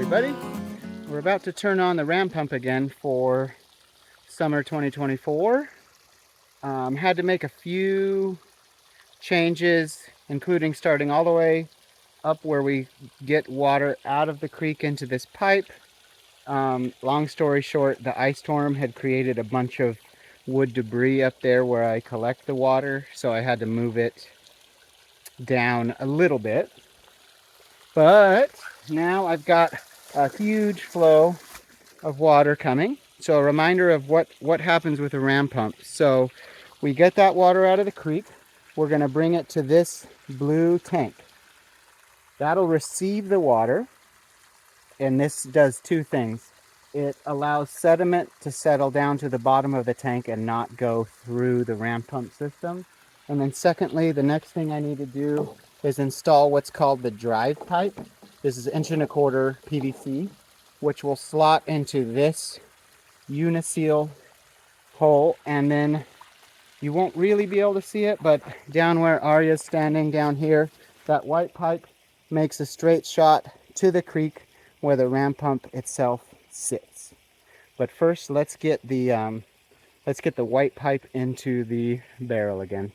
everybody. We're about to turn on the ram pump again for summer 2024. Had to make a few changes, including starting all the way up where we get water out of the creek into this pipe. Long story short, the ice storm had created a bunch of wood debris up there where I collect the water, so I had to move it down a little bit. But now I've got a huge flow of water coming. So a reminder of what happens with a ram pump. So we get that water out of the creek. We're going to bring it to this blue tank. That'll receive the water, and this does two things. It allows sediment to settle down to the bottom of the tank and not go through the ram pump system. And then secondly, the next thing I need to do is install what's called the drive pipe. This is 1.25 inch PVC, which will slot into this uniseal hole, and then you won't really be able to see it, but down where Arya's standing down here, that white pipe makes a straight shot to the creek where the ram pump itself sits. But first, let's get the white pipe into the barrel again.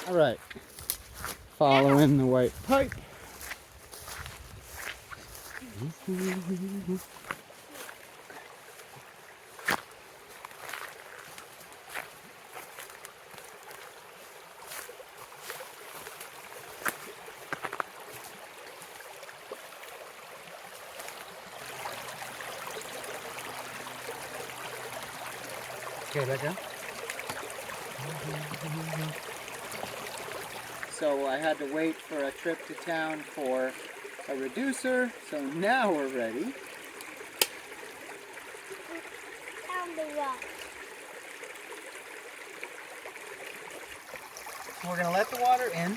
All right, following the white pipe. Okay, let go. So I had to wait for a trip to town for a reducer, so now we're ready. Down the rock. We're going to let the water in.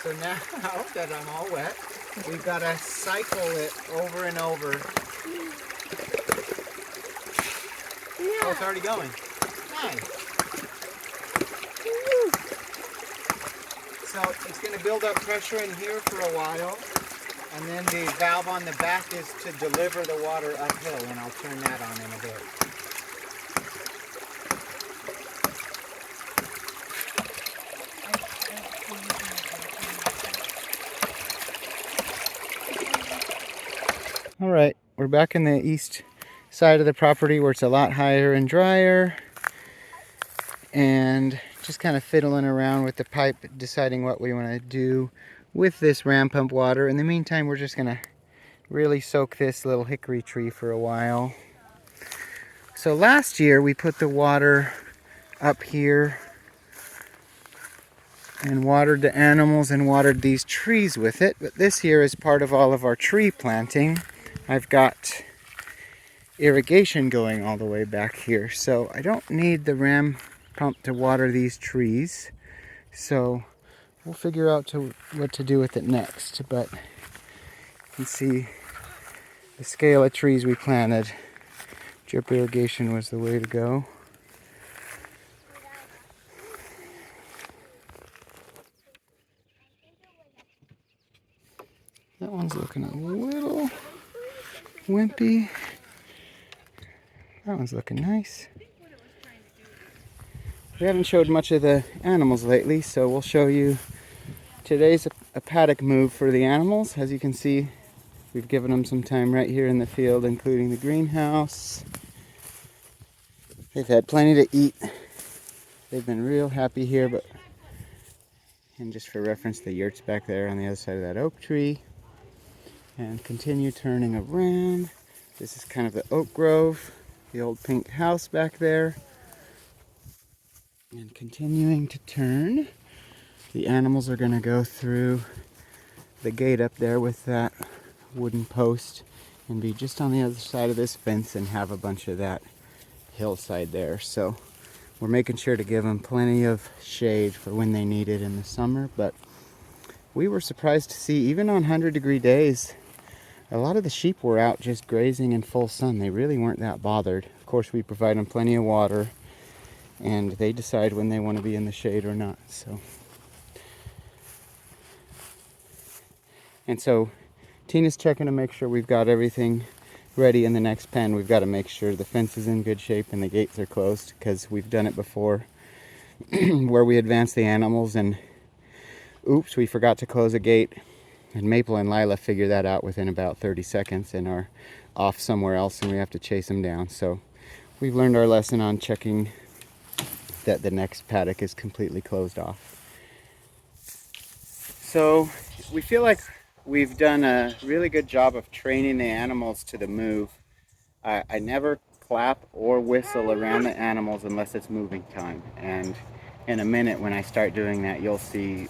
So now that I'm all wet, we've got to cycle it over and over. Oh, it's already going. Nice. So it's going to build up pressure in here for a while, and then the valve on the back is to deliver the water uphill, and I'll turn that on in a bit. All right, we're back in the east side of the property where it's a lot higher and drier, and just kind of fiddling around with the pipe, deciding what we want to do with this ram pump water. In the meantime, we're just going to really soak this little hickory tree for a while. So last year we put the water up here and watered the animals and watered these trees with it, but this year, as part of all of our tree planting, I've got irrigation going all the way back here, so I don't need the ram pump to water these trees. So we'll figure out what to do with it next. But you can see the scale of trees we planted. Drip irrigation was the way to go. That one's looking a little wimpy. That one's looking nice. We haven't showed much of the animals lately, so we'll show you. Today's a paddock move for the animals. As you can see, we've given them some time right here in the field, including the greenhouse. They've had plenty to eat. They've been real happy here, and just for reference, the yurt's back there on the other side of that oak tree. And continue turning around. This is kind of the oak grove, the old pink house back there. And continuing to turn. The animals are gonna go through the gate up there with that wooden post and be just on the other side of this fence and have a bunch of that hillside there. So we're making sure to give them plenty of shade for when they need it in the summer. But we were surprised to see, even on 100-degree days, a lot of the sheep were out just grazing in full sun. They really weren't that bothered. Of course, we provide them plenty of water, and they decide when they want to be in the shade or not. So Tina's checking to make sure we've got everything ready in the next pen. We've got to make sure the fence is in good shape and the gates are closed, because we've done it before where we advance the animals and oops, we forgot to close a gate. And Maple and Lila figure that out within about 30 seconds and are off somewhere else, and we have to chase them down. So we've learned our lesson on checking that the next paddock is completely closed off. So we feel like we've done a really good job of training the animals to the move. I never clap or whistle around the animals unless it's moving time. And in a minute when I start doing that, you'll see,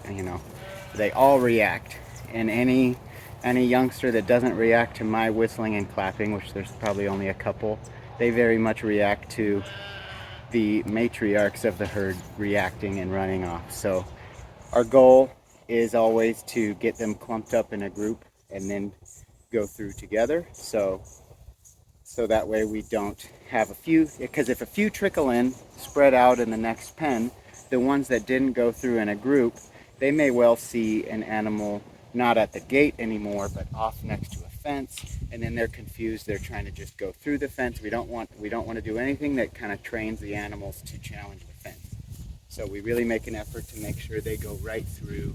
they all react. And any youngster that doesn't react to my whistling and clapping, which there's probably only a couple, they very much react to the matriarchs of the herd reacting and running off. So our goal is always to get them clumped up in a group and then go through together. So that way we don't have a few, because if a few trickle in, spread out in the next pen, the ones that didn't go through in a group, they may well see an animal not at the gate anymore, but off next to a fence, and then they're confused. They're trying to just go through the fence. We don't want to do anything that kind of trains the animals to challenge the fence. So we really make an effort to make sure they go right through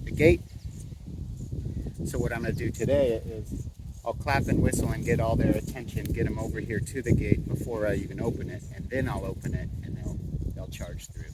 the gate. So what I'm going to do today is I'll clap and whistle and get all their attention, get them over here to the gate before I even open it, and then I'll open it and they'll charge through.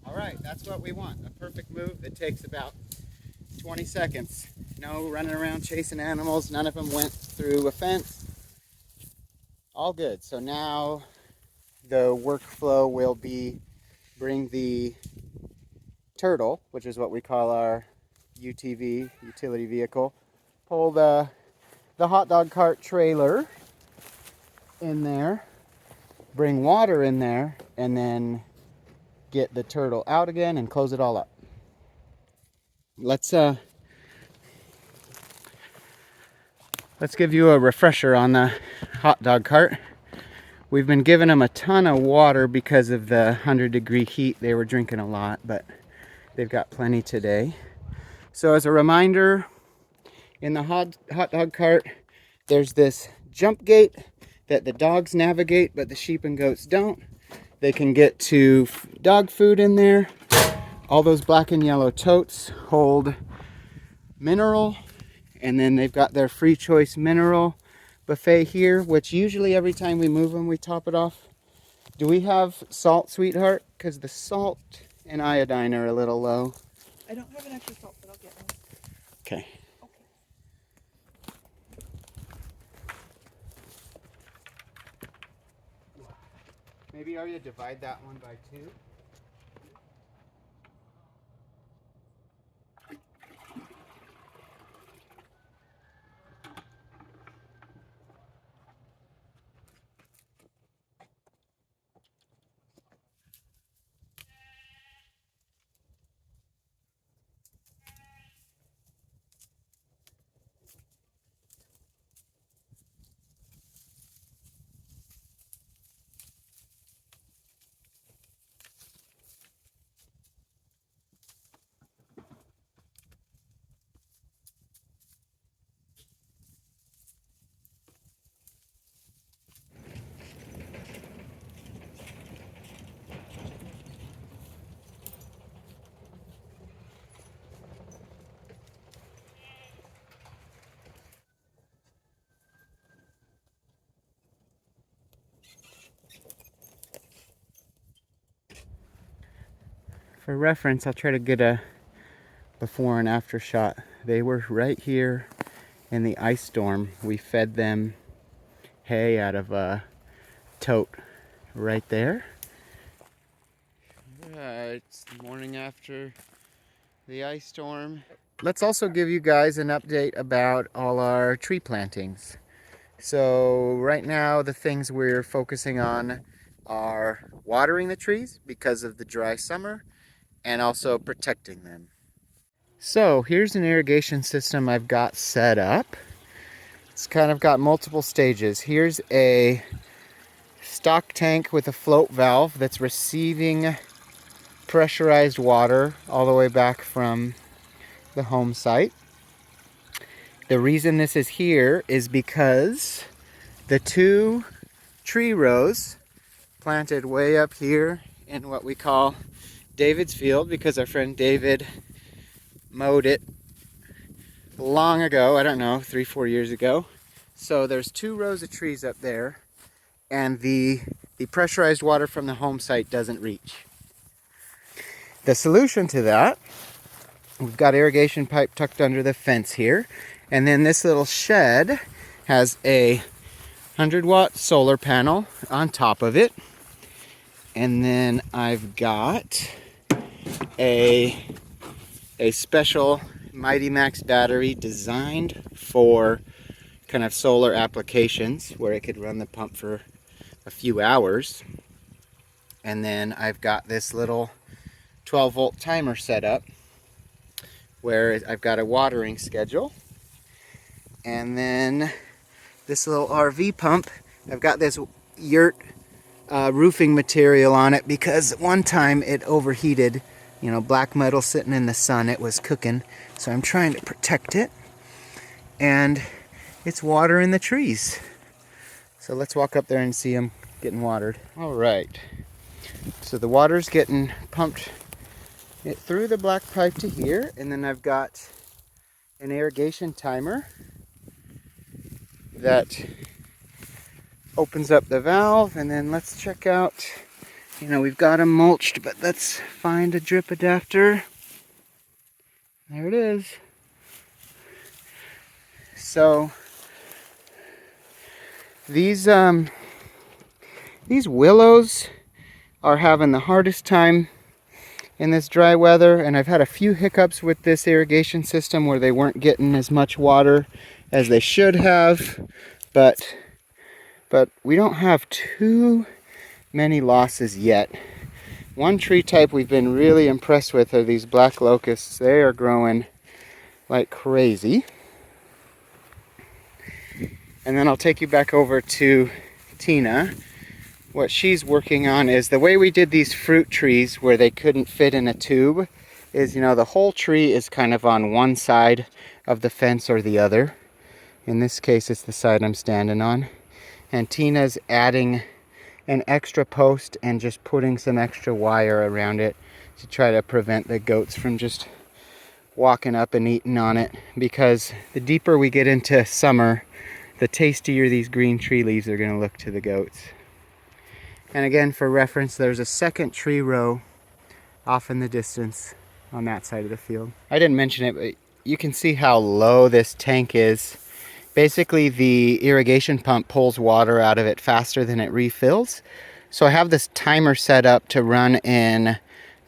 All right, that's what we want. A perfect move that takes about 20 seconds. No running around chasing animals. None of them went through a fence. All good. So now the workflow will be bring the turtle, which is what we call our UTV, utility vehicle, pull the hot dog cart trailer in there, bring water in there, and then get the turtle out again and close it all up. Let's give you a refresher on the hot dog cart. We've been giving them a ton of water because of the 100-degree heat. They were drinking a lot, but they've got plenty today. So as a reminder, in the hot dog cart, there's this jump gate that the dogs navigate, but the sheep and goats don't. They can get to dog food in there. All those black and yellow totes hold mineral, and then they've got their free choice mineral buffet here, which usually every time we move them, we top it off. Do we have salt, sweetheart? Because the salt and iodine are a little low. I don't have an extra salt, but I'll get one. Okay. Maybe Arya divide that one by 2. For reference, I'll try to get a before and after shot. They were right here in the ice storm. We fed them hay out of a tote right there. It's the morning after the ice storm. Let's also give you guys an update about all our tree plantings. So right now the things we're focusing on are watering the trees because of the dry summer and also protecting them. So here's an irrigation system I've got set up. It's kind of got multiple stages. Here's a stock tank with a float valve that's receiving pressurized water all the way back from the home site. The reason this is here is because the 2 tree rows planted way up here in what we call David's field, because our friend David mowed it long ago, I don't know, 3-4 years ago. So there's 2 rows of trees up there, and the pressurized water from the home site doesn't reach. The solution to that, we've got irrigation pipe tucked under the fence here, and then this little shed has a 100-watt solar panel on top of it. And then I've got a special Mighty Max battery designed for kind of solar applications where it could run the pump for a few hours. And then I've got this little 12-volt timer set up where I've got a watering schedule. And then this little RV pump, I've got this yurt roofing material on it because one time it overheated, you know, black metal sitting in the sun, it was cooking. So I'm trying to protect it, and it's watering the trees. So let's walk up there and see them getting watered. All right, so the water's getting pumped through the black pipe to here, and then I've got an irrigation timer that opens up the valve. And then let's check out, you know, we've got them mulched, but let's find a drip adapter. There it is. So these willows are having the hardest time in this dry weather, and I've had a few hiccups with this irrigation system where they weren't getting as much water as they should have, but we don't have too many losses yet. One tree type we've been really impressed with are these black locusts. They are growing like crazy. And then I'll take you back over to Tina. What she's working on is the way we did these fruit trees where they couldn't fit in a tube is, you know, the whole tree is kind of on one side of the fence or the other. In this case, it's the side I'm standing on. And Tina's adding an extra post and just putting some extra wire around it to try to prevent the goats from just walking up and eating on it. Because the deeper we get into summer, the tastier these green tree leaves are going to look to the goats. And again, for reference, there's a second tree row off in the distance on that side of the field. I didn't mention it, but you can see how low this tank is. Basically, the irrigation pump pulls water out of it faster than it refills. So I have this timer set up to run in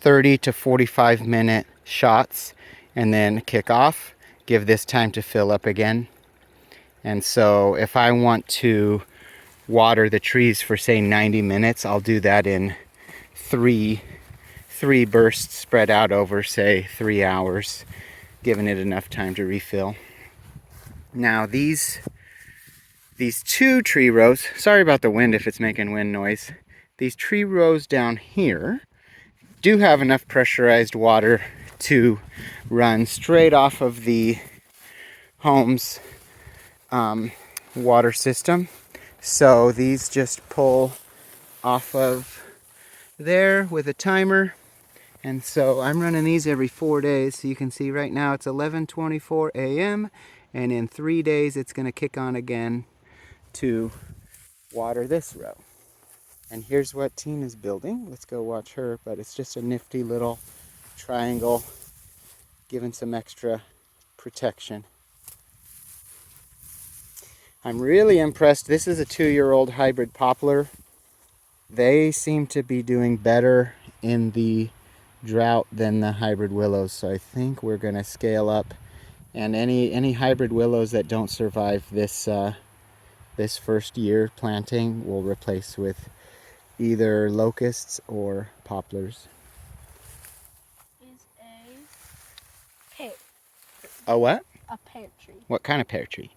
30 to 45 minute shots and then kick off, give this time to fill up again. And so if I want to water the trees for say 90 minutes, I'll do that in three bursts spread out over say 3 hours, giving it enough time to refill. Now these 2 tree rows, sorry about the wind if it's making wind noise, these tree rows down here do have enough pressurized water to run straight off of the home's water system. So these just pull off of there with a timer. And so I'm running these every 4 days. So you can see right now it's 11:24 a.m. and in 3 days it's going to kick on again to water this row. And here's what Tina's building. Let's go watch her, but it's just a nifty little triangle, giving some extra protection. I'm really impressed. This is a 2-year-old hybrid poplar. They seem to be doing better in the drought than the hybrid willows, so I think we're going to scale up. And any hybrid willows that don't survive this this first year planting we'll replace with either locusts or poplars. Is a pear. A what? A pear tree. What kind of pear tree?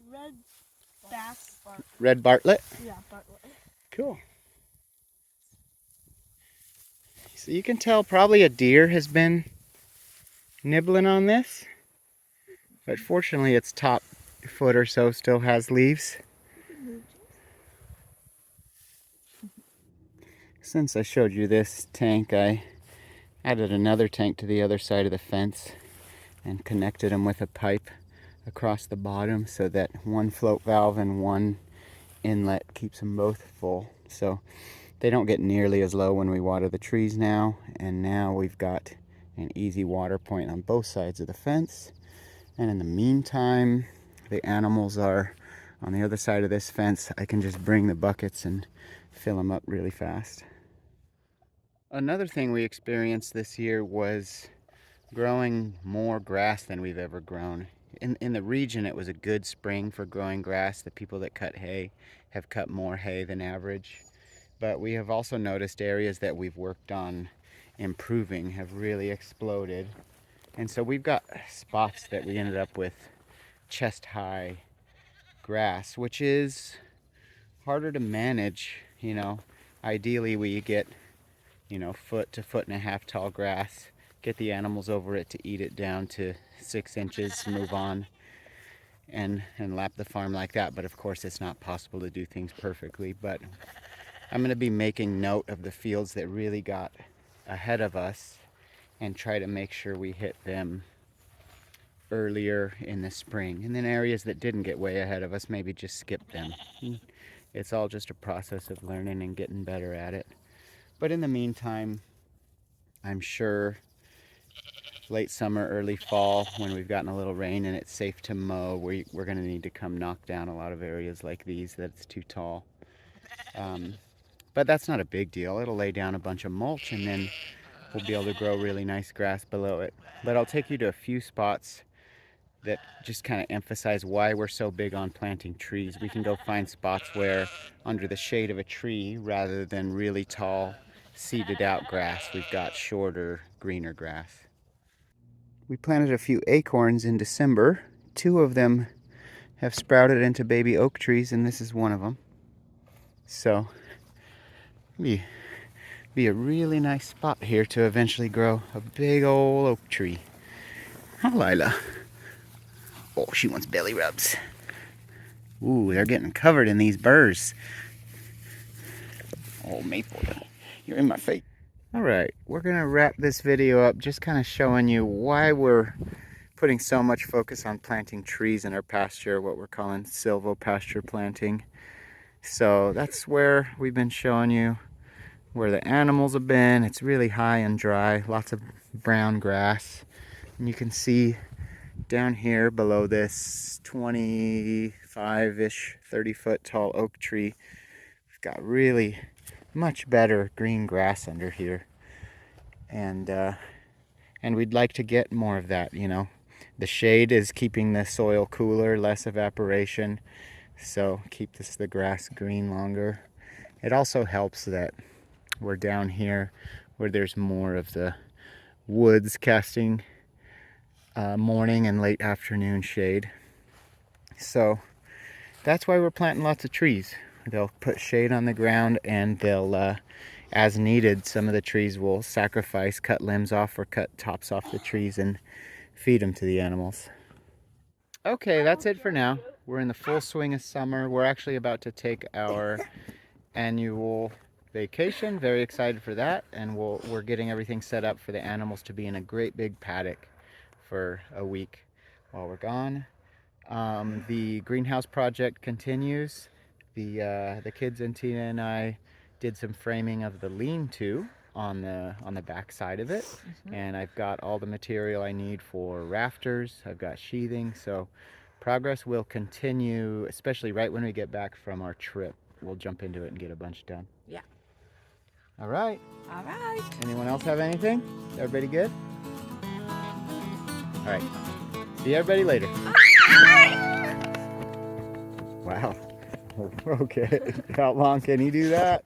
Red bass bark. Red Bartlett? Yeah, Bartlett. Cool. So you can tell probably a deer has been nibbling on this, but fortunately its top foot or so still has leaves. Since I showed you this tank, I added another tank to the other side of the fence and connected them with a pipe across the bottom so that one float valve and one inlet keeps them both full. So they don't get nearly as low when we water the trees now. And now we've got an easy water point on both sides of the fence. And in the meantime, the animals are on the other side of this fence. I can just bring the buckets and fill them up really fast. Another thing we experienced this year was growing more grass than we've ever grown. In the region, it was a good spring for growing grass. The people that cut hay have cut more hay than average. But we have also noticed areas that we've worked on improving have really exploded. And so we've got spots that we ended up with chest-high grass, which is harder to manage. You know, ideally we get, you know, foot to foot and a half tall grass, get the animals over it to eat it down to 6 inches, move on, and lap the farm like that. But of course it's not possible to do things perfectly. But I'm going to be making note of the fields that really got ahead of us and try to make sure we hit them earlier in the spring. And then areas that didn't get way ahead of us, maybe just skip them. It's all just a process of learning and getting better at it. But in the meantime, I'm sure late summer, early fall, when we've gotten a little rain and it's safe to mow, we're going to need to come knock down a lot of areas like these that's too tall. But that's not a big deal. It'll lay down a bunch of mulch and then we'll be able to grow really nice grass below it. But I'll take you to a few spots that just kind of emphasize why we're so big on planting trees. We can go find spots where under the shade of a tree, rather than really tall, seeded out grass, we've got shorter, greener grass. We planted a few acorns in December. 2 of them have sprouted into baby oak trees, and this is one of them. So, be a really nice spot here to eventually grow a big old oak tree. Hi, Lila. Oh, she wants belly rubs. Ooh, they're getting covered in these burrs. Oh, Maple, you're in my face. All right, we're gonna wrap this video up just kind of showing you why we're putting so much focus on planting trees in our pasture, what we're calling silvopasture planting. So that's where we've been showing you where the animals have been. It's really high and dry, lots of brown grass. And you can see down here below this 25-ish, 30-foot tall oak tree, we've got really much better green grass under here. And we'd like to get more of that, you know. The shade is keeping the soil cooler, less evaporation, so keep the grass green longer. It also helps that we're down here where there's more of the woods casting morning and late afternoon shade. So that's why we're planting lots of trees. They'll put shade on the ground, and they'll, as needed, some of the trees will sacrifice, cut limbs off or cut tops off the trees and feed them to the animals. Okay, that's it for now. We're in the full swing of summer. We're actually about to take our annual vacation. Very excited for that, and we're getting everything set up for the animals to be in a great big paddock for a week while we're gone. The greenhouse project continues. The kids and Tina and I did some framing of the lean-to on the back side of it, and I've got all the material I need for rafters. I've got sheathing, so progress will continue, especially right when we get back from our trip. We'll jump into it and get a bunch done. Yeah. All right. All right. Anyone else have anything? Everybody good? All right. See everybody later. Wow. Okay. How long can you do that?